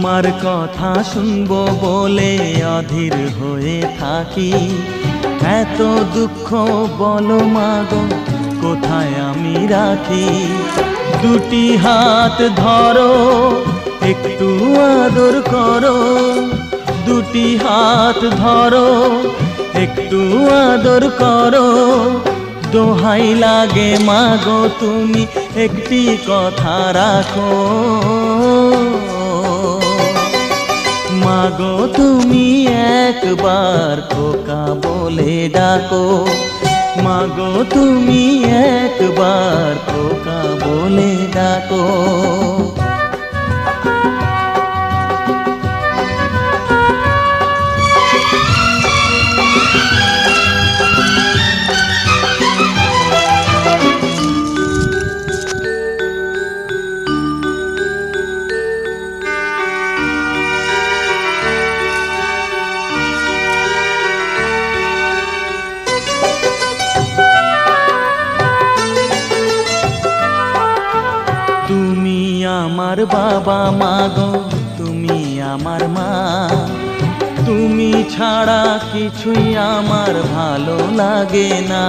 তোমার কথা শুনবো বলে অধীর হয়ে থাকি। এত দুঃখ বলো মাগো কোথায় আমি রাখি। দুটি হাত ধরো একটু আদর করো, দুটি হাত ধরো একটু আদর করো। দোহাই লাগে মাগো তুমি একটি কথা রাখো। মাগো তুমি একবার খোকা বলে ডাকো, মাগো তুমি একবার খোকা বলে ডাকো। তুমি আমার বাবা মাগো তুমি আমার মা, তুমি ছাড়া কিছুই আমার ভালো লাগে না।